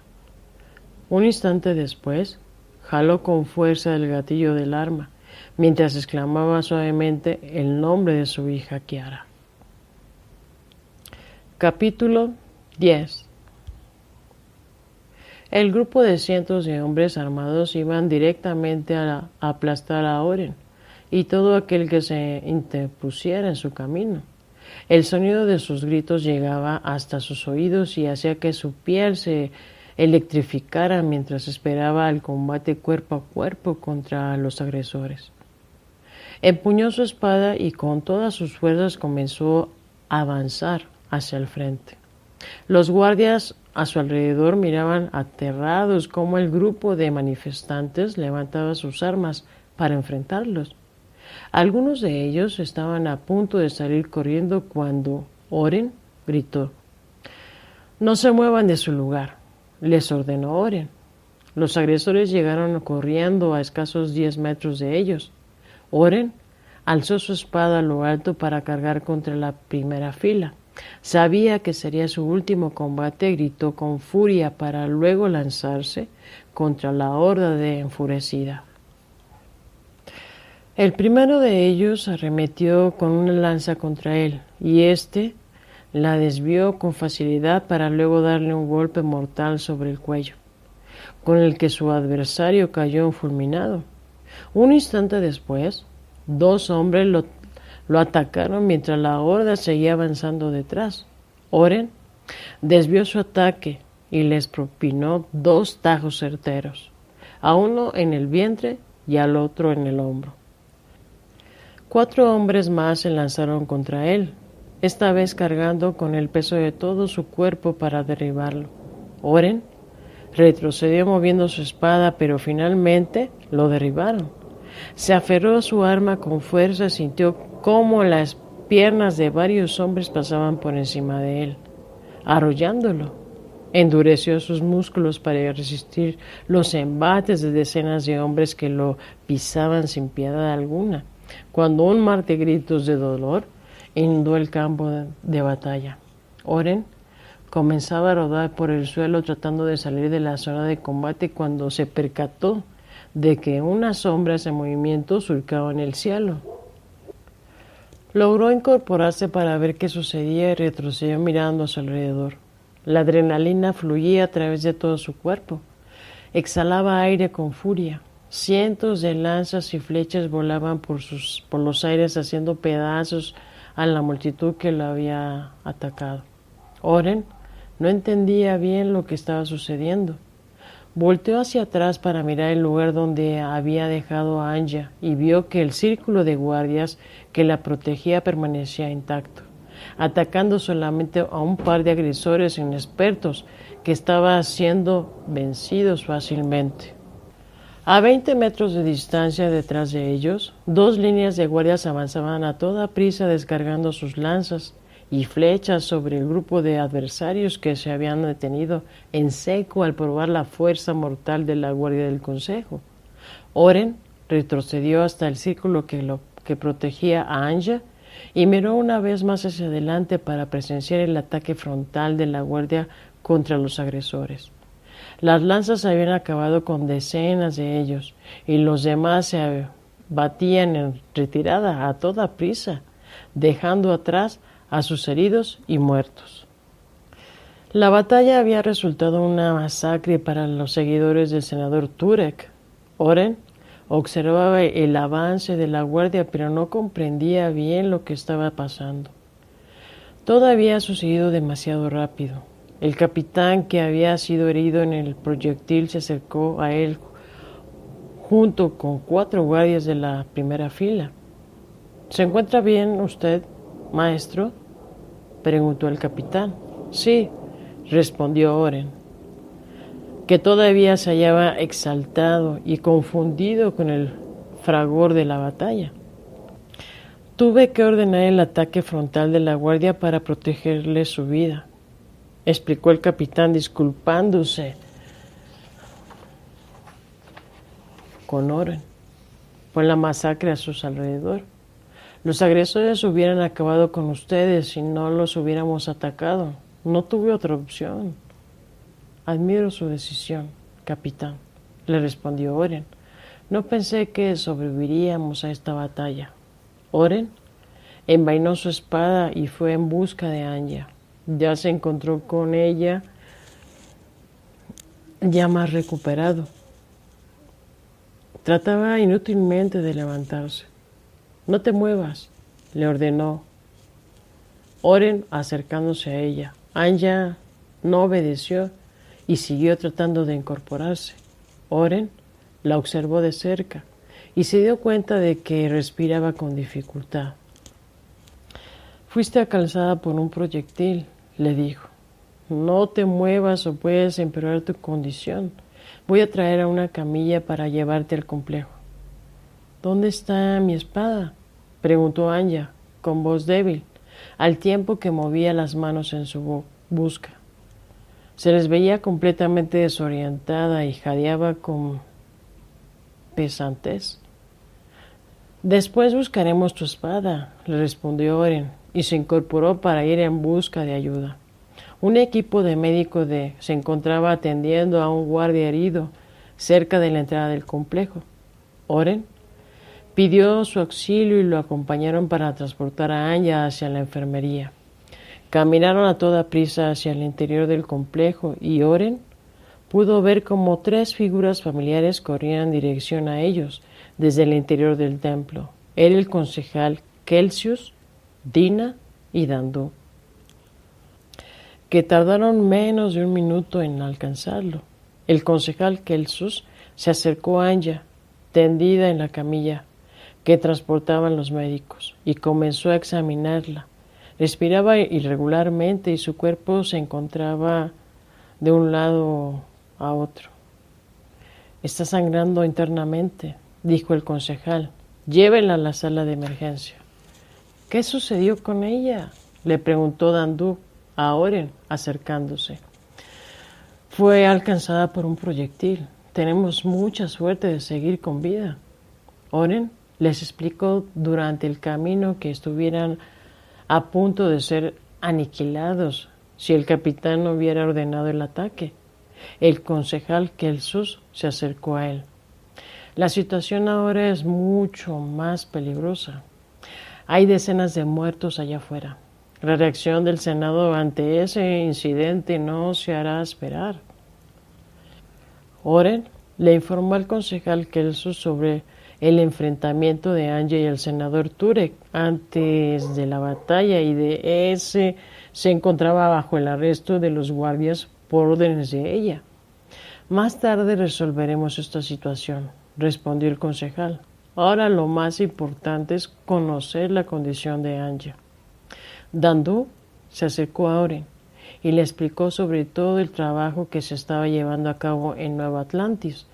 Un instante después, jaló con fuerza el gatillo del arma, mientras exclamaba suavemente el nombre de su hija Kiara. Capítulo 10. El grupo de cientos de hombres armados iban directamente a aplastar a Oren y todo aquel que se interpusiera en su camino. El sonido de sus gritos llegaba hasta sus oídos y hacía que su piel se electrificara mientras esperaba el combate cuerpo a cuerpo contra los agresores. Empuñó su espada y con todas sus fuerzas comenzó a avanzar hacia el frente. Los guardias a su alrededor miraban aterrados cómo el grupo de manifestantes levantaba sus armas para enfrentarlos. Algunos de ellos estaban a punto de salir corriendo cuando Oren gritó: «No se muevan de su lugar», les ordenó Oren. Los agresores llegaron corriendo a escasos 10 metros de ellos. Oren alzó su espada a lo alto para cargar contra la primera fila. Sabía que sería su último combate, gritó con furia para luego lanzarse contra la horda de enfurecida. El primero de ellos arremetió con una lanza contra él, y éste la desvió con facilidad para luego darle un golpe mortal sobre el cuello, con el que su adversario cayó fulminado. Un instante después, 2 hombres lo atacaron mientras la horda seguía avanzando detrás. Oren desvió su ataque y les propinó 2 tajos certeros, a uno en el vientre y al otro en el hombro. 4 hombres más se lanzaron contra él, esta vez cargando con el peso de todo su cuerpo para derribarlo. Oren retrocedió moviendo su espada, pero finalmente lo derribaron. Se aferró a su arma con fuerza y sintió cómo las piernas de varios hombres pasaban por encima de él, arrollándolo. Endureció sus músculos para resistir los embates de decenas de hombres que lo pisaban sin piedad alguna, cuando un mar de gritos de dolor inundó el campo de batalla. Oren comenzaba a rodar por el suelo tratando de salir de la zona de combate cuando se percató de que unas sombras en movimiento surcaban el cielo. Logró incorporarse para ver qué sucedía y retrocedió mirando a su alrededor. La adrenalina fluía a través de todo su cuerpo. Exhalaba aire con furia. Cientos de lanzas y flechas volaban por los aires haciendo pedazos a la multitud que lo había atacado. Oren no entendía bien lo que estaba sucediendo. Volteó hacia atrás para mirar el lugar donde había dejado a Anya y vio que el círculo de guardias que la protegía permanecía intacto, atacando solamente a un par de agresores inexpertos que estaban siendo vencidos fácilmente. A 20 metros de distancia detrás de ellos, 2 líneas de guardias avanzaban a toda prisa descargando sus lanzas y flechas sobre el grupo de adversarios que se habían detenido en seco al probar la fuerza mortal de la guardia del consejo. Oren retrocedió hasta el círculo que protegía a Anya y miró una vez más hacia adelante para presenciar el ataque frontal de la guardia contra los agresores. Las lanzas habían acabado con decenas de ellos y los demás se batían en retirada a toda prisa, dejando atrás a sus heridos y muertos. La batalla había resultado una masacre para los seguidores del senador Turek. Oren observaba el avance de la guardia, pero no comprendía bien lo que estaba pasando. Todo había sucedido demasiado rápido. El capitán, que había sido herido en el proyectil, se acercó a él junto con 4 guardias de la primera fila. ¿Se encuentra bien usted, maestro?, preguntó el capitán. Sí, respondió Oren, que todavía se hallaba exaltado y confundido con el fragor de la batalla. Tuve que ordenar el ataque frontal de la guardia para protegerle su vida, explicó el capitán, disculpándose con Oren por la masacre a sus alrededor. Los agresores hubieran acabado con ustedes si no los hubiéramos atacado. No tuve otra opción. Admiro su decisión, capitán, le respondió Oren. No pensé que sobreviviríamos a esta batalla. Oren envainó su espada y fue en busca de Anya. ya se encontró con ella ya más recuperado. Trataba inútilmente de levantarse. No te muevas, le ordenó Oren acercándose a ella. Anya no obedeció y siguió tratando de incorporarse. Oren la observó de cerca y se dio cuenta de que respiraba con dificultad. Fuiste alcanzada por un proyectil, le dijo. No te muevas o puedes empeorar tu condición. Voy a traer a una camilla para llevarte al complejo. ¿Dónde está mi espada?, preguntó Anya con voz débil, al tiempo que movía las manos en su busca. Se les veía completamente desorientada y jadeaba con pesantez. Después buscaremos tu espada, le respondió Oren, y se incorporó para ir en busca de ayuda. Un equipo de médicos se encontraba atendiendo a un guardia herido cerca de la entrada del complejo. Oren pidió su auxilio y lo acompañaron para transportar a Anya hacia la enfermería. Caminaron a toda prisa hacia el interior del complejo y Oren pudo ver como 3 figuras familiares corrían en dirección a ellos desde el interior del templo. Era el concejal Celsius, Dina y Dandu, que tardaron menos de un minuto en alcanzarlo. El concejal Celsius se acercó a Anya, tendida en la camilla que transportaban los médicos, y comenzó a examinarla. Respiraba irregularmente y su cuerpo se encontraba de un lado a otro. Está sangrando internamente, dijo el concejal. Llévenla a la sala de emergencia. ¿Qué sucedió con ella?, le preguntó Dandu a Oren, acercándose. Fue alcanzada por un proyectil. Tenemos mucha suerte de seguir con vida. Oren les explicó durante el camino que estuvieran a punto de ser aniquilados si el capitán no hubiera ordenado el ataque. El concejal Celsus se acercó a él. La situación ahora es mucho más peligrosa. Hay decenas de muertos allá afuera. La reacción del Senado ante ese incidente no se hará esperar. Oren le informó al concejal Celsus sobre el enfrentamiento de Anya y el senador Turek antes de la batalla, y de ese se encontraba bajo el arresto de los guardias por órdenes de ella. Más tarde resolveremos esta situación, respondió el concejal. Ahora lo más importante es conocer la condición de Anya. Dandu se acercó a Oren y le explicó sobre todo el trabajo que se estaba llevando a cabo en Nueva Atlantis.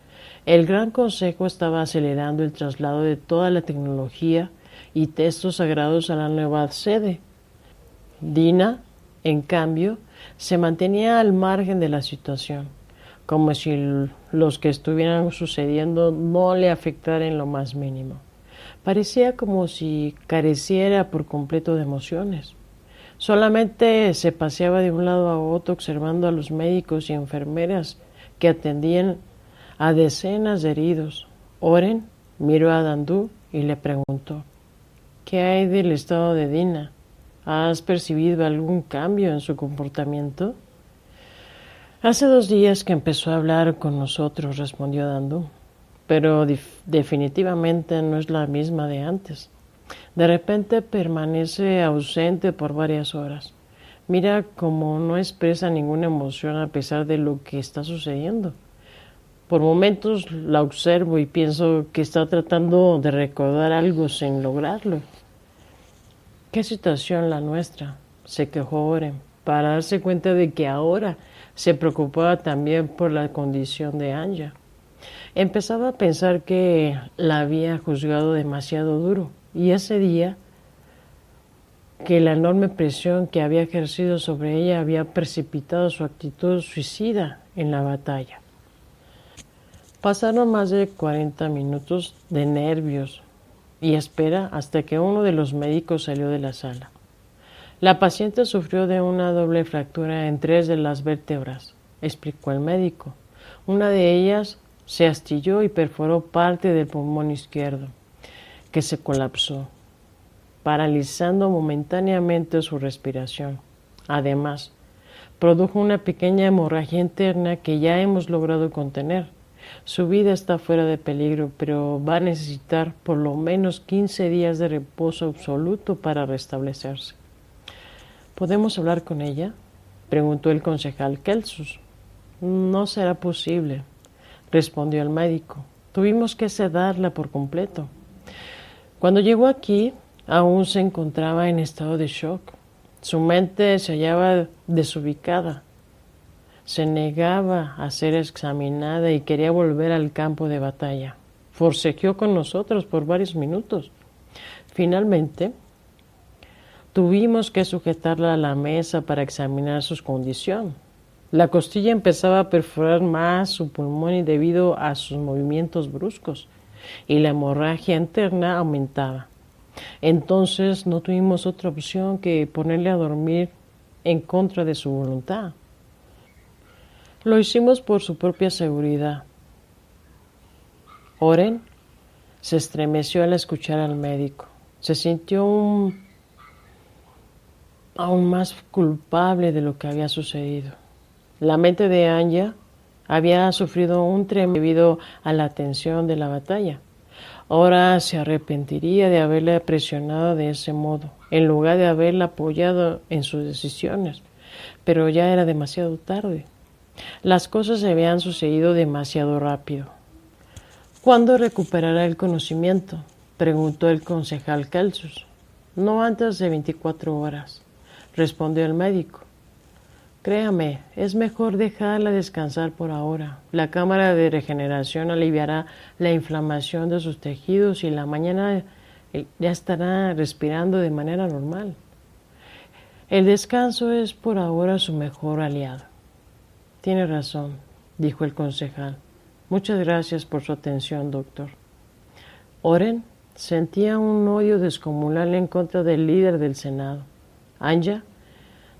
El Gran Consejo estaba acelerando el traslado de toda la tecnología y textos sagrados a la nueva sede. Dina, en cambio, se mantenía al margen de la situación, como si los que estuvieran sucediendo no le afectaran en lo más mínimo. Parecía como si careciera por completo de emociones. Solamente se paseaba de un lado a otro observando a los médicos y enfermeras que atendían a decenas de heridos. Oren miró a Dandu y le preguntó: ¿qué hay del estado de Dina? ¿Has percibido algún cambio en su comportamiento? Hace 2 días que empezó a hablar con nosotros, respondió Dandu, pero definitivamente no es la misma de antes. De repente permanece ausente por varias horas. Mira como no expresa ninguna emoción a pesar de lo que está sucediendo. Por momentos la observo y pienso que está tratando de recordar algo sin lograrlo. ¿Qué situación la nuestra?, se quejó Oren, para darse cuenta de que ahora se preocupaba también por la condición de Anya. Empezaba a pensar que la había juzgado demasiado duro, y ese día que la enorme presión que había ejercido sobre ella había precipitado su actitud suicida en la batalla. Pasaron más de 40 minutos de nervios y espera hasta que uno de los médicos salió de la sala. La paciente sufrió de una doble fractura en 3 de las vértebras, explicó el médico. Una de ellas se astilló y perforó parte del pulmón izquierdo, que se colapsó, paralizando momentáneamente su respiración. Además, produjo una pequeña hemorragia interna que ya hemos logrado contener. Su vida está fuera de peligro, pero va a necesitar por lo menos 15 días de reposo absoluto para restablecerse. ¿Podemos hablar con ella?, preguntó el concejal Celsus. No será posible, respondió el médico. Tuvimos que sedarla por completo. Cuando llegó aquí, aún se encontraba en estado de shock. Su mente se hallaba desubicada. Se negaba a ser examinada y quería volver al campo de batalla. Forcejeó con nosotros por varios minutos. Finalmente, tuvimos que sujetarla a la mesa para examinar su condición. La costilla empezaba a perforar más su pulmón y debido a sus movimientos bruscos, y la hemorragia interna aumentaba. Entonces no tuvimos otra opción que ponerle a dormir en contra de su voluntad. Lo hicimos por su propia seguridad. Oren se estremeció al escuchar al médico. Se sintió aún más culpable de lo que había sucedido. La mente de Anya había sufrido un tremendo debido a la tensión de la batalla. Ahora se arrepentiría de haberla presionado de ese modo, en lugar de haberla apoyado en sus decisiones. Pero ya era demasiado tarde. Las cosas se habían sucedido demasiado rápido. ¿Cuándo recuperará el conocimiento?, preguntó el concejal Celsus. No antes de 24 horas, respondió el médico. Créame, es mejor dejarla descansar por ahora. La cámara de regeneración aliviará la inflamación de sus tejidos y la mañana ya estará respirando de manera normal. El descanso es por ahora su mejor aliado. Tiene razón, dijo el concejal. Muchas gracias por su atención, doctor. Oren sentía un odio descomunal en contra del líder del Senado. Anya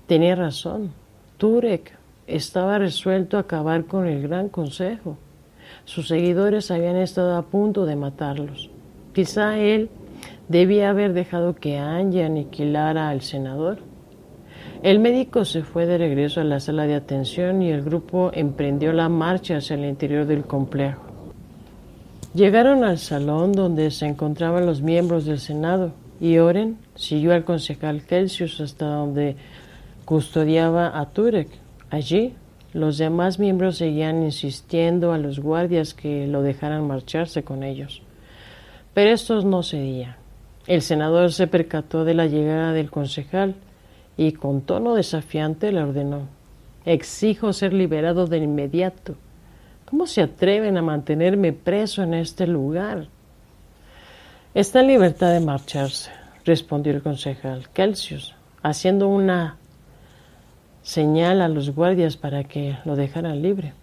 tenía razón. Turek estaba resuelto a acabar con el Gran Consejo. Sus seguidores habían estado a punto de matarlos. Quizá él debía haber dejado que Anya aniquilara al senador. El médico se fue de regreso a la sala de atención y el grupo emprendió la marcha hacia el interior del complejo. Llegaron al salón donde se encontraban los miembros del Senado y Oren siguió al concejal Celsus hasta donde custodiaba a Turek. Allí, los demás miembros seguían insistiendo a los guardias que lo dejaran marcharse con ellos. Pero estos no cedían. El senador se percató de la llegada del concejal y con tono desafiante le ordenó: «Exijo ser liberado de inmediato. ¿Cómo se atreven a mantenerme preso en este lugar?» «Está en libertad de marcharse», respondió el concejal Celsus, haciendo una señal a los guardias para que lo dejaran libre.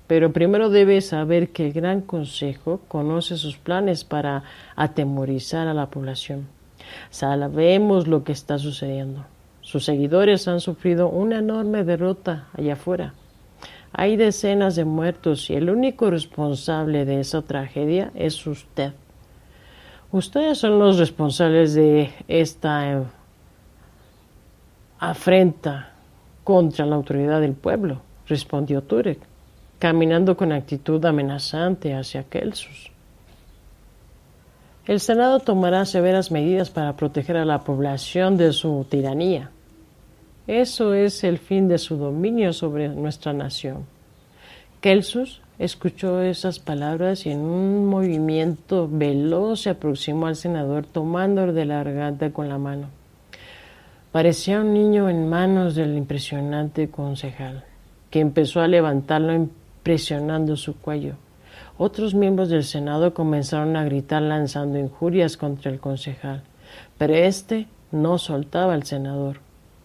«Pero primero debe saber que el Gran Consejo conoce sus planes para atemorizar a la población. Sabemos lo que está sucediendo. Sus seguidores han sufrido una enorme derrota allá afuera. Hay decenas de muertos y el único responsable de esa tragedia es usted. Ustedes son los responsables de esta afrenta contra la autoridad del pueblo», respondió Turek, caminando con actitud amenazante hacia Celsus. «El Senado tomará severas medidas para proteger a la población de su tiranía. Eso es el fin de su dominio sobre nuestra nación». Celsus escuchó esas palabras y en un movimiento veloz se aproximó al senador tomándolo de la garganta con la mano. Parecía un niño en manos del impresionante concejal, que empezó a levantarlo presionando su cuello. Otros miembros del Senado comenzaron a gritar lanzando injurias contra el concejal, pero éste no soltaba al senador.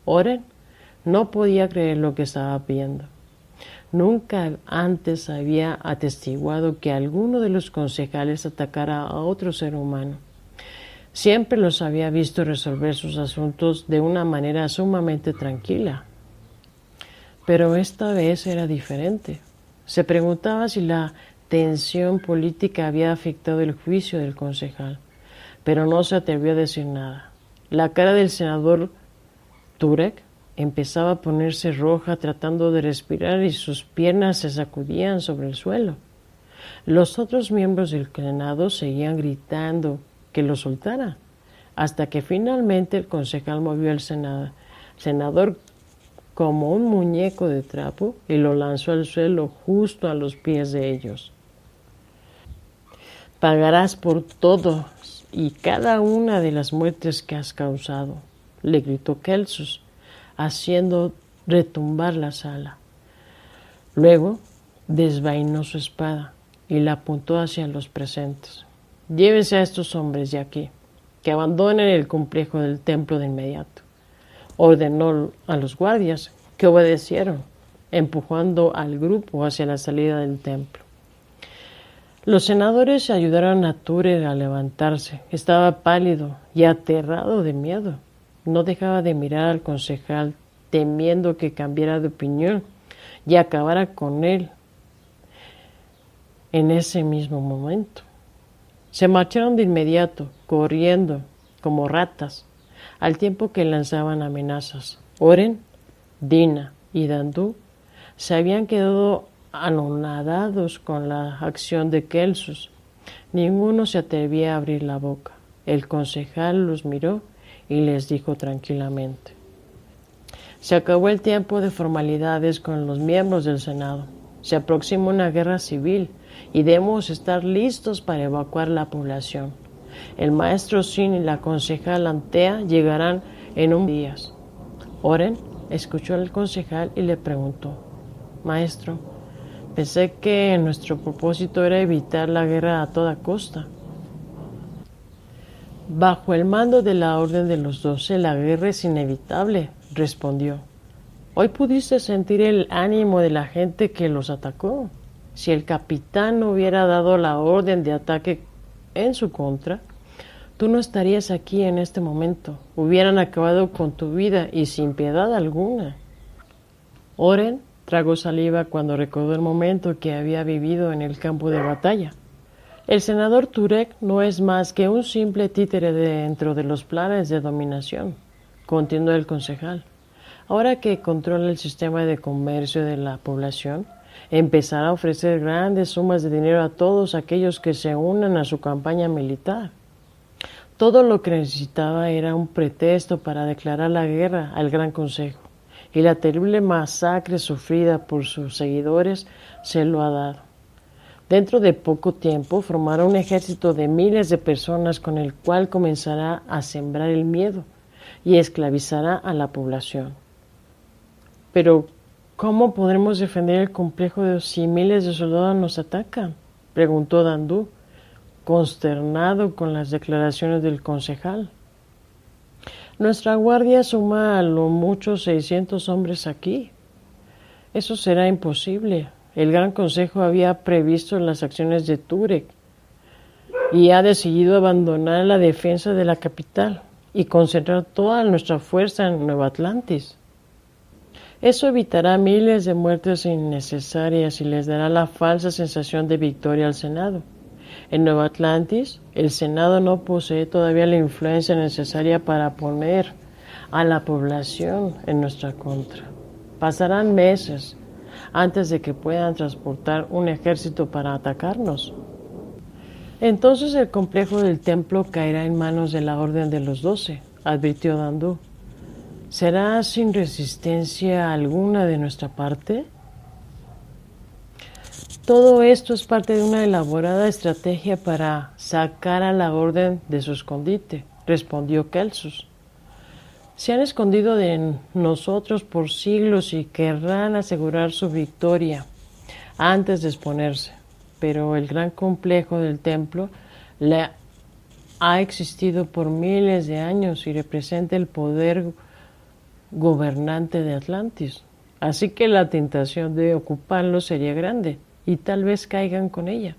Oren no podía creer lo que estaba viendo. Nunca antes había atestiguado que alguno de los concejales atacara a otro ser humano. Siempre los había visto resolver sus asuntos de una manera sumamente tranquila. Pero esta vez era diferente. Se preguntaba si la tensión política había afectado el juicio del concejal, pero no se atrevió a decir nada. La cara del senador Turek empezaba a ponerse roja tratando de respirar y sus piernas se sacudían sobre el suelo. Los otros miembros del Senado seguían gritando que lo soltara, hasta que finalmente el concejal movió al senador como un muñeco de trapo y lo lanzó al suelo justo a los pies de ellos. Pagarás por todos y cada una de las muertes que has causado, le gritó Celsus, haciendo retumbar la sala. Luego desvainó su espada y la apuntó hacia los presentes. Llévense a estos hombres de aquí, que abandonen el complejo del templo de inmediato. Ordenó a los guardias, que obedecieron, empujando al grupo hacia la salida del templo. Los senadores ayudaron a Turer a levantarse. Estaba pálido y aterrado de miedo. No dejaba de mirar al concejal, temiendo que cambiara de opinión y acabara con él en ese mismo momento. Se marcharon de inmediato, corriendo como ratas, al tiempo que lanzaban amenazas. Oren, Dina y Dandú se habían quedado anonadados con la acción de Celsus. Ninguno se atrevía a abrir la boca. El concejal los miró y les dijo tranquilamente: se acabó el tiempo de formalidades con los miembros del Senado. Se aproxima una guerra civil y debemos estar listos para evacuar la población. El maestro Sin y la concejal Antea llegarán en unos días. Oren escuchó al concejal y le preguntó: maestro, pensé que nuestro propósito era evitar la guerra a toda costa. Bajo el mando de la Orden de los 12, la guerra es inevitable, respondió. Hoy pudiste sentir el ánimo de la gente que los atacó. Si el capitán no hubiera dado la orden de ataque en su contra, tú no estarías aquí en este momento. Hubieran acabado con tu vida y sin piedad alguna. Oren tragó saliva cuando recordó el momento que había vivido en el campo de batalla. El senador Turek no es más que un simple títere dentro de los planes de dominación, continuó el concejal. Ahora que controla el sistema de comercio de la población, empezará a ofrecer grandes sumas de dinero a todos aquellos que se unan a su campaña militar. Todo lo que necesitaba era un pretexto para declarar la guerra al Gran Consejo, y la terrible masacre sufrida por sus seguidores se lo ha dado. Dentro de poco tiempo formará un ejército de miles de personas con el cual comenzará a sembrar el miedo y esclavizará a la población. Pero, ¿cómo podremos defender el complejo si miles de soldados nos atacan?, preguntó Dandú, consternado con las declaraciones del concejal. Nuestra guardia suma a lo mucho 600 hombres aquí. Eso será imposible. El Gran Consejo había previsto las acciones de Turek y ha decidido abandonar la defensa de la capital y concentrar toda nuestra fuerza en Nueva Atlantis. Eso evitará miles de muertes innecesarias y les dará la falsa sensación de victoria al Senado. En Nueva Atlantis, el Senado no posee todavía la influencia necesaria para poner a la población en nuestra contra. Pasarán meses antes de que puedan transportar un ejército para atacarnos. Entonces el complejo del templo caerá en manos de la Orden de los 12, advirtió Dandú. ¿Será sin resistencia alguna de nuestra parte? Todo esto es parte de una elaborada estrategia para sacar a la Orden de su escondite, respondió Celsus. Se han escondido de nosotros por siglos y querrán asegurar su victoria antes de exponerse, pero el gran complejo del templo ha existido por miles de años y representa el poder gobernante de Atlantis, así que la tentación de ocuparlo sería grande y tal vez caigan con ella.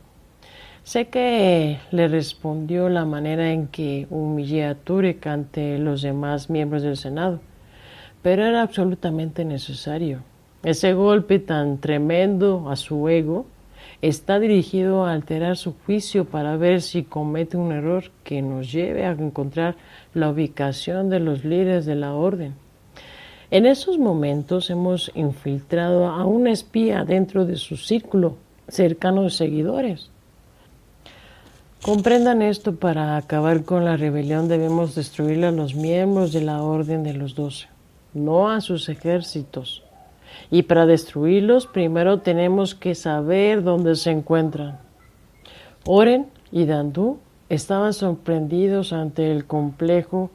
Sé que le respondió la manera en que humillé a Turek ante los demás miembros del Senado, pero era absolutamente necesario. Ese golpe tan tremendo a su ego está dirigido a alterar su juicio para ver si comete un error que nos lleve a encontrar la ubicación de los líderes de la Orden. En esos momentos hemos infiltrado a un espía dentro de su círculo cercano de seguidores. Comprendan esto: para acabar con la rebelión debemos destruir a los miembros de la Orden de los 12, no a sus ejércitos. Y para destruirlos, primero tenemos que saber dónde se encuentran. Oren y Dandú estaban sorprendidos ante el complejo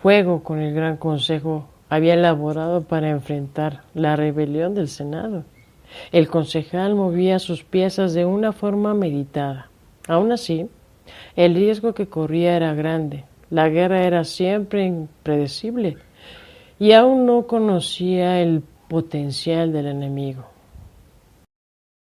juego con el Gran Consejo había elaborado para enfrentar la rebelión del Senado. El concejal movía sus piezas de una forma meditada. Aún así, el riesgo que corría era grande. La guerra era siempre impredecible y aún no conocía el potencial del enemigo.